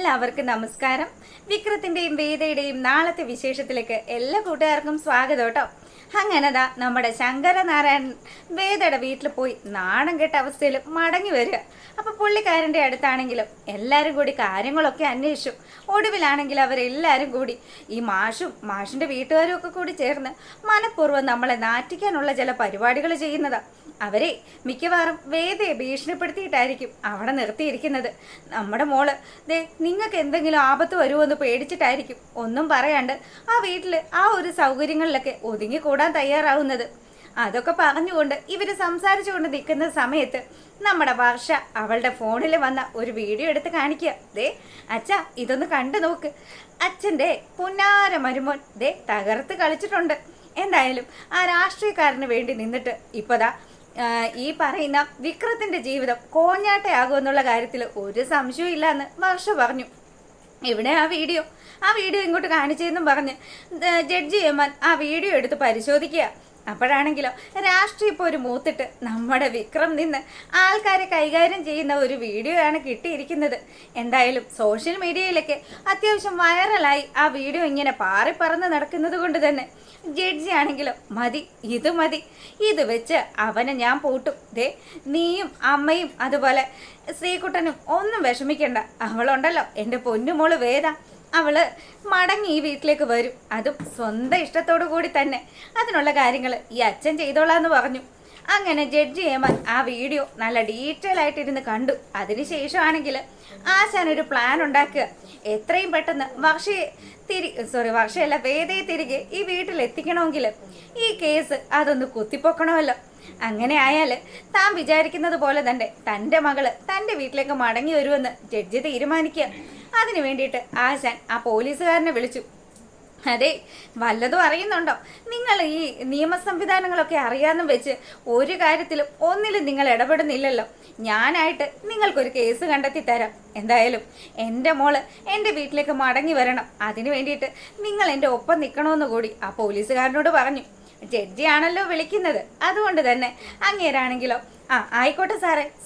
എല്ലാവർക്കും നമസ്കാരം. വിക്രത്തിന്റെയും വേദയുടെയും നാളത്തെ വിശേഷത്തിലേക്ക് എല്ലാ കൂട്ടുകാർക്കും സ്വാഗതം കേട്ടോ. അങ്ങനെതാ നമ്മുടെ ശങ്കരനാരായണൻ വേദയുടെ വീട്ടിൽ പോയി നാണം കെട്ട അവസ്ഥയിൽ മടങ്ങി വരിക. അപ്പൊ പുള്ളിക്കാരൻ്റെ അടുത്താണെങ്കിലും എല്ലാവരും കൂടി കാര്യങ്ങളൊക്കെ അന്വേഷിച്ചു. ഒടുവിലാണെങ്കിൽ അവരെല്ലാവരും കൂടി ഈ മാഷിന്റെ വീട്ടുകാരും ഒക്കെ കൂടി ചേർന്ന് മനഃപൂർവ്വം നമ്മളെ നാറ്റിക്കാനുള്ള ചില പരിപാടികൾ ചെയ്യുന്നതാ. അവരെ മിക്കവാറും വേദയെ ഭീഷണിപ്പെടുത്തിയിട്ടായിരിക്കും അവിടെ നിർത്തിയിരിക്കുന്നത്. നമ്മുടെ മോള് ദേ നിങ്ങൾക്ക് എന്തെങ്കിലും ആപത്ത് വരുമോയെന്ന് പേടിച്ചിട്ടായിരിക്കും ഒന്നും പറയാണ്ട് ആ വീട്ടിൽ ആ ഒരു സൗകര്യങ്ങളിലൊക്കെ ഒതുങ്ങിക്കൂടാൻ തയ്യാറാവുന്നത്. അതൊക്കെ പറഞ്ഞുകൊണ്ട് ഇവർ സംസാരിച്ചുകൊണ്ട് നിൽക്കുന്ന സമയത്ത് നമ്മുടെ വർഷ അവളുടെ ഫോണിൽ വന്ന ഒരു വീഡിയോ എടുത്ത് കാണിക്കുക. ദേ അച്ഛാ, ഇതൊന്ന് കണ്ടു നോക്ക്. അച്ഛൻ്റെ പുന്നാര മരുമോൻ ദേ തകർത്ത് കളിച്ചിട്ടുണ്ട്. എന്തായാലും ആ രാഷ്ട്രീയക്കാരന് വേണ്ടി നിന്നിട്ട് ഇപ്പതാ ഈ പറയുന്ന വിക്രത്തിന്റെ ജീവിതം കോഞ്ഞാട്ടയാകുമെന്നുള്ള കാര്യത്തിൽ ഒരു സംശയവും ഇല്ല എന്ന് വർഷ പറഞ്ഞു. ഇവിടെ ആ വീഡിയോ ഇങ്ങോട്ട് കാണിച്ചതെന്നും പറഞ്ഞ് ജഡ്ജി യമാൻ ആ വീഡിയോ എടുത്ത് പരിശോധിക്കുക. അപ്പോഴാണെങ്കിലോ രാഷ്ട്രീയം ഇപ്പോൾ ഒരു മൂത്തിട്ട് നമ്മുടെ വിക്രം നിന്ന് ആൾക്കാരെ കൈകാര്യം ചെയ്യുന്ന ഒരു വീഡിയോ ആണ് കിട്ടിയിരിക്കുന്നത്. എന്തായാലും സോഷ്യൽ മീഡിയയിലൊക്കെ അത്യാവശ്യം വൈറലായി ആ വീഡിയോ ഇങ്ങനെ പാറിപ്പറന്ന് നടക്കുന്നത് കൊണ്ട് തന്നെ ജഡ്ജി ആണെങ്കിലോ മതി, ഇത് വെച്ച് അവനെ ഞാൻ പൂട്ടും. ദേ നീയും അമ്മയും അതുപോലെ ശ്രീകുട്ടനും ഒന്നും വിഷമിക്കണ്ട. അവളുണ്ടല്ലോ എൻ്റെ പൊന്നുമോള് വേദ, അവള് മടങ്ങി ഈ വീട്ടിലേക്ക് വരും. അതും സ്വന്തം ഇഷ്ടത്തോടു കൂടി തന്നെ. അതിനുള്ള കാര്യങ്ങൾ ഈ അച്ഛൻ ചെയ്തോളാന്ന് പറഞ്ഞു. അങ്ങനെ ജഡ്ജി ഏമാൻ ആ വീഡിയോ നല്ല ഡീറ്റെയിൽ ആയിട്ടിരുന്ന് കണ്ടു. അതിനുശേഷമാണെങ്കിൽ ആശാൻ ഒരു പ്ലാൻ ഉണ്ടാക്കുക. എത്രയും പെട്ടെന്ന് വർഷയല്ല വേദയെ തിരികെ ഈ വീട്ടിൽ എത്തിക്കണമെങ്കിൽ ഈ കേസ് അതൊന്ന് കുത്തിപ്പൊക്കണമല്ലോ. അങ്ങനെ ആയാൽ താൻ വിചാരിക്കുന്നത് പോലെ തന്നെ തൻ്റെ മകള് തൻ്റെ വീട്ടിലേക്ക് മടങ്ങി വരുമെന്ന് ജഡ്ജി തീരുമാനിക്കുക. അതിനു വേണ്ടിയിട്ട് ആശാൻ ആ പോലീസുകാരനെ വിളിച്ചു. അതെ, വല്ലതും അറിയുന്നുണ്ടോ? നിങ്ങൾ ഈ നിയമ സംവിധാനങ്ങളൊക്കെ അറിയാമെന്നും വെച്ച് ഒരു കാര്യത്തിലും ഒന്നിലും നിങ്ങൾ ഇടപെടുന്നില്ലല്ലോ. ഞാനായിട്ട് നിങ്ങൾക്കൊരു കേസ് കണ്ടെത്തി തരാം. എന്തായാലും എൻ്റെ മോള് എൻ്റെ വീട്ടിലേക്ക് മടങ്ങി വരണം. അതിനു വേണ്ടിയിട്ട് നിങ്ങൾ എൻ്റെ ഒപ്പം നിൽക്കണമെന്ന് കൂടി ആ പോലീസുകാരനോട് പറഞ്ഞു. ജഡ്ജിയാണല്ലോ വിളിക്കുന്നത്, അതുകൊണ്ട് തന്നെ അങ്ങേരാണെങ്കിലോ ആയിക്കോട്ടെ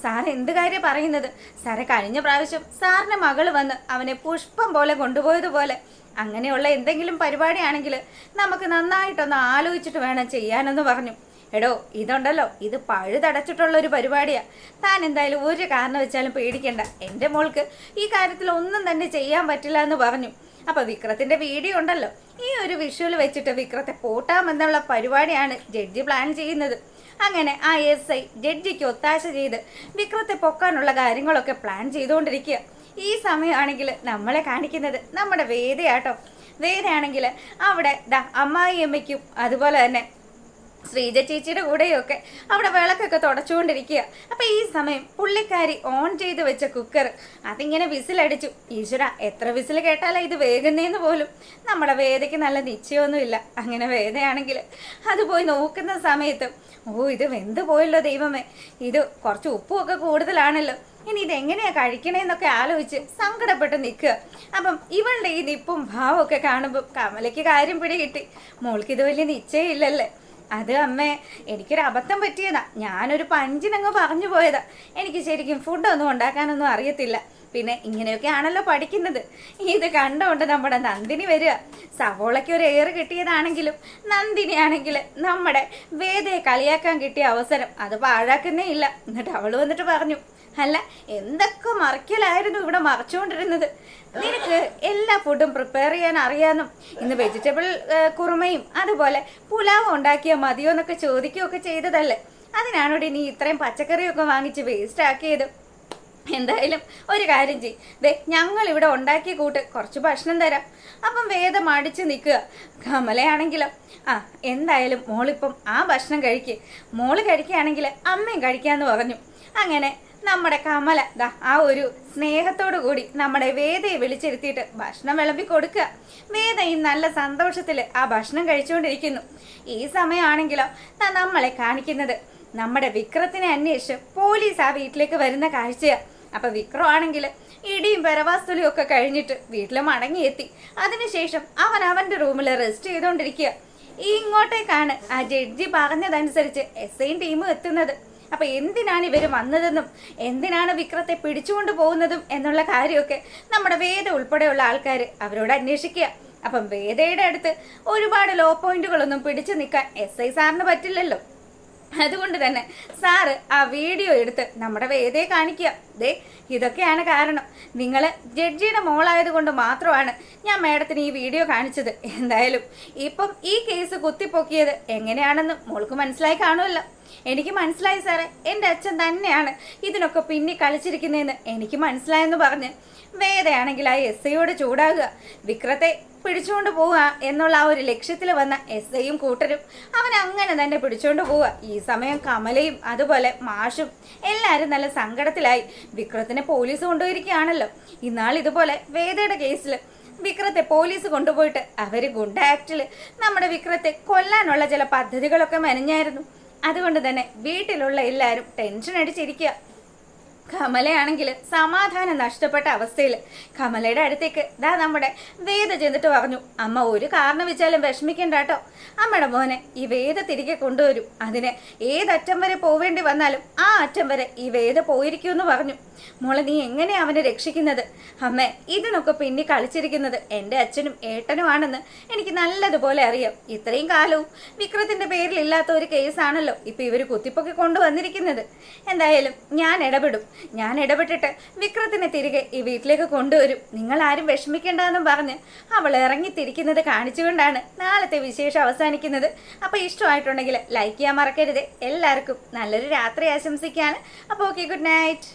സാറ് എന്ത് കാര്യം പറയുന്നത്? സാറെ, കഴിഞ്ഞ പ്രാവശ്യം സാറിൻ്റെ മകള് വന്ന് അവനെ പുഷ്പം പോലെ കൊണ്ടുപോയതുപോലെ അങ്ങനെയുള്ള എന്തെങ്കിലും പരിപാടിയാണെങ്കിൽ നമുക്ക് നന്നായിട്ടൊന്ന് ആലോചിച്ചിട്ട് വേണം ചെയ്യാനെന്ന് പറഞ്ഞു. എടോ, ഇതുണ്ടല്ലോ, ഇത് പഴുതടച്ചിട്ടുള്ള ഒരു പരിപാടിയാ. താൻ എന്തായാലും ഒരു കാരണം വെച്ചാലും പേടിക്കണ്ട. എൻ്റെ മോൾക്ക് ഈ കാര്യത്തിൽ ഒന്നും തന്നെ ചെയ്യാൻ പറ്റില്ല എന്ന് പറഞ്ഞു. അപ്പൊ വിക്രത്തിന്റെ വീഡിയോ ഉണ്ടല്ലോ, ഈ ഒരു വിഷ്വൽ വെച്ചിട്ട് വിക്രത്തെ പൂട്ടാമെന്നുള്ള പരിപാടിയാണ് ജഡ്ജി പ്ലാൻ ചെയ്യുന്നത്. അങ്ങനെ ആ SI ജഡ്ജിക്ക് ഒത്താശ ചെയ്ത് വിക്രത്തെ പൊക്കാനുള്ള കാര്യങ്ങളൊക്കെ പ്ലാൻ ചെയ്തുകൊണ്ടിരിക്കുക. ഈ സമയമാണെങ്കിൽ നമ്മളെ കാണിക്കുന്നത് നമ്മുടെ വേദയാട്ടോ. വേദയാണെങ്കിൽ അവിടെ അമ്മായിയമ്മയ്ക്കും അതുപോലെ തന്നെ ശ്രീജ ചേച്ചിയുടെ കൂടെയൊക്കെ അവിടെ വിളക്കൊക്കെ തുടച്ചുകൊണ്ടിരിക്കുക. അപ്പൊ ഈ സമയം പുള്ളിക്കാരി ഓൺ ചെയ്ത് വെച്ച കുക്കർ അതിങ്ങനെ വിസിലടിച്ചു. ഈശ്വര, എത്ര വിസിൽ കേട്ടാലോ ഇത് വേഗുന്നേന്ന് പോലും നമ്മുടെ വേദയ്ക്ക് നല്ല നിശ്ചയമൊന്നുമില്ല. അങ്ങനെ വേദയാണെങ്കിൽ അത് പോയി നോക്കുന്ന സമയത്ത് ഇത് വെന്ത് പോയല്ലോ ദൈവമേ, ഇത് കുറച്ച് ഉപ്പുമൊക്കെ കൂടുതലാണല്ലോ, ഇനി ഇതെങ്ങനെയാ കഴിക്കണേന്നൊക്കെ ആലോചിച്ച് സങ്കടപ്പെട്ട് നിൽക്കുക. അപ്പം ഇവളുടെ ഈ നിപ്പും ഭാവമൊക്കെ കാണുമ്പോൾ കമലയ്ക്ക് കാര്യം പിടികിട്ടി. മോൾക്ക് ഇത് വലിയ നിശ്ചയമില്ലല്ലേ? അത് അമ്മേ, എനിക്കൊരു അബദ്ധം പറ്റിയതാ. ഞാനൊരു പഞ്ചിനങ്ങ് പറഞ്ഞു പോയതാ. എനിക്ക് ശരിക്കും ഫുഡൊന്നും ഉണ്ടാക്കാനൊന്നും അറിയത്തില്ല. പിന്നെ ഇങ്ങനെയൊക്കെ ആണല്ലോ പഠിക്കുന്നത്. ഇത് കണ്ടുകൊണ്ട് നമ്മുടെ നന്ദിനി വരിക. സവോളയ്ക്ക് ഒരു ഏറ് കിട്ടിയതാണെങ്കിലും നന്ദിനി ആണെങ്കിൽ നമ്മുടെ വേദയെ കളിയാക്കാൻ കിട്ടിയ അവസരം അത് പാഴാക്കുന്നേ ഇല്ല. എന്നിട്ട് അവള് വന്നിട്ട് പറഞ്ഞു, അല്ല എന്തൊക്കെ മറിക്കലായിരുന്നു ഇവിടെ മറച്ചുകൊണ്ടിരുന്നത്. നിനക്ക് എല്ലാ ഫുഡും പ്രിപ്പയർ ചെയ്യാൻ അറിയാമെന്നും ഇന്ന് വെജിറ്റബിൾ കുറുമയും അതുപോലെ പുലാവും ഉണ്ടാക്കിയാൽ മതിയോ എന്നൊക്കെ ചോദിക്കുകയൊക്കെ ചെയ്തതല്ലേ. അതിനാണോടി നീ ഇത്രയും പച്ചക്കറിയൊക്കെ വാങ്ങിച്ച് വേസ്റ്റ് ആക്കിയത്? എന്തായാലും ഒരു കാര്യം ചെയ്യ്, ദേ ഞങ്ങൾ ഇവിടെ ഉണ്ടാക്കിയ കൂട്ട് കുറച്ച് ഭക്ഷണം തരാം. അപ്പം വേദം അടിച്ച് നിൽക്കുക. കമലയാണെങ്കിലോ എന്തായാലും മോളിപ്പം ആ ഭക്ഷണം മോള് കഴിക്കുകയാണെങ്കിൽ അമ്മയും കഴിക്കാന്ന് പറഞ്ഞു. അങ്ങനെ നമ്മുടെ കമല ആ ഒരു സ്നേഹത്തോടു കൂടി നമ്മുടെ വേദയെ വിളിച്ചിരുത്തിയിട്ട് ഭക്ഷണം വിളമ്പി കൊടുക്കുക. വേദയും നല്ല സന്തോഷത്തിൽ ആ ഭക്ഷണം കഴിച്ചുകൊണ്ടിരിക്കുന്നു. ഈ സമയമാണെങ്കിലോ നമ്മളെ കാണിക്കുന്നത് നമ്മുടെ വിക്രത്തിനെ അന്വേഷിച്ച് പോലീസ് ആ വീട്ടിലേക്ക് വരുന്ന കാഴ്ചയാണ്. അപ്പൊ വിക്രം ആണെങ്കിൽ ഇടിയും പെരവാസ്തുലിയും ഒക്കെ കഴിഞ്ഞിട്ട് വീട്ടിൽ മടങ്ങിയെത്തി. അതിനുശേഷം അവന്റെ റൂമിൽ റെസ്റ്റ് ചെയ്തുകൊണ്ടിരിക്കുക. ഇങ്ങോട്ടേക്കാണ് ആ ജഡ്ജി പറഞ്ഞതനുസരിച്ച് SI ടീമും എത്തുന്നത്. അപ്പോൾ എന്തിനാണ് ഇവർ വന്നതെന്നും എന്തിനാണ് വിക്രത്തെ പിടിച്ചുകൊണ്ട് പോകുന്നതും എന്നുള്ള കാര്യമൊക്കെ നമ്മുടെ വേദ ഉൾപ്പെടെയുള്ള ആൾക്കാർ അവരോട് അന്വേഷിക്കുക. അപ്പം വേദയുടെ അടുത്ത് ഒരുപാട് ലോ പോയിന്റുകളൊന്നും പിടിച്ചു നിൽക്കാൻ SI സാറിന് പറ്റില്ലല്ലോ. അതുകൊണ്ട് തന്നെ സാറ് ആ വീഡിയോ എടുത്ത് നമ്മുടെ വേദയെ കാണിക്കുക. ദേ ഇതൊക്കെയാണ് കാരണം. നിങ്ങൾ ജഡ്ജിയുടെ മോളായത് കൊണ്ട് മാത്രമാണ് ഞാൻ മാഡത്തിന് ഈ വീഡിയോ കാണിച്ചത്. എന്തായാലും ഇപ്പം ഈ കേസ് കുത്തിപ്പൊക്കിയത് എങ്ങനെയാണെന്ന് മോൾക്ക് മനസ്സിലായി കാണുമല്ലോ. എനിക്ക് മനസ്സിലായി സാറേ, എൻ്റെ അച്ഛൻ തന്നെയാണ് ഇതിനൊക്കെ പിന്നെ കളിച്ചിരിക്കുന്നതെന്ന് എനിക്ക് മനസ്സിലായെന്ന് പറഞ്ഞ് വേദയാണെങ്കിൽ ആ SIയോട് ചൂടാകുക. വിക്രത്തെ പിടിച്ചുകൊണ്ട് പോവുക എന്നുള്ള ആ ഒരു ലക്ഷ്യത്തിൽ വന്ന SIയും കൂട്ടരും അവൻ അങ്ങനെ തന്നെ പിടിച്ചുകൊണ്ട് പോവുക. ഈ സമയം കമലയും അതുപോലെ മാഷും എല്ലാവരും നല്ല സങ്കടത്തിലായി. വിക്രത്തിനെ പോലീസ് കൊണ്ടുപോയിരിക്കുകയാണല്ലോ. ഇന്നാൾ ഇതുപോലെ വേദയുടെ കേസിൽ വിക്രത്തെ പോലീസ് കൊണ്ടുപോയിട്ട് അവർ ഗുണ്ട ആക്ടിൽ നമ്മുടെ വിക്രത്തെ കൊല്ലാനുള്ള ചില പദ്ധതികളൊക്കെ മെനഞ്ഞായിരുന്നു. അതുകൊണ്ട് തന്നെ വീട്ടിലുള്ള എല്ലാവരും ടെൻഷൻ അടിച്ചിരിക്കുക. കമലയാണെങ്കിൽ സമാധാനം നഷ്ടപ്പെട്ട അവസ്ഥയിൽ കമലയുടെ അടുത്തേക്ക് നമ്മുടെ വേദ ചെന്നിട്ട് പറഞ്ഞു, അമ്മ ഒരു കാരണം വെച്ചാലും വിഷമിക്കണ്ട കേട്ടോ. അമ്മയുടെ മോനെ ഈ വേദ തിരികെ കൊണ്ടുവരും. അതിന് ഏതറ്റം വരെ പോവേണ്ടി വന്നാലും ആ അറ്റം വരെ ഈ വേദ പോയിരിക്കുമെന്ന് പറഞ്ഞു. മോളെ നീ എങ്ങനെയാ അവനെ രക്ഷിക്കുന്നത്? അമ്മേ ഇതിനൊക്കെ പിന്നെ കളിച്ചിരിക്കുന്നത് എൻ്റെ അച്ഛനും ഏട്ടനുമാണെന്ന് എനിക്ക് നല്ലതുപോലെ അറിയാം. ഇത്രയും കാലവും വിക്രത്തിൻ്റെ പേരിൽ ഇല്ലാത്ത ഒരു കേസാണല്ലോ ഇപ്പം ഇവർ കുത്തിപ്പൊക്കി കൊണ്ടുവന്നിരിക്കുന്നത്. എന്തായാലും ഞാൻ ഇടപെട്ടിട്ട് വിക്രത്തിനെ തിരികെ ഈ വീട്ടിലേക്ക് കൊണ്ടുവരും. നിങ്ങൾ ആരും വിഷമിക്കേണ്ടെന്നും പറഞ്ഞ് അവൾ ഇറങ്ങിത്തിരിക്കുന്നത് കാണിച്ചുകൊണ്ടാണ് നാളത്തെ വിശേഷം അവസാനിക്കുന്നത്. അപ്പോൾ ഇഷ്ടമായിട്ടുണ്ടെങ്കിൽ ലൈക്ക് ചെയ്യാൻ മറക്കരുത്. എല്ലാവർക്കും നല്ലൊരു രാത്രി ആശംസിക്കുകയാണ്. അപ്പോൾ ഓക്കെ, ഗുഡ് നൈറ്റ്.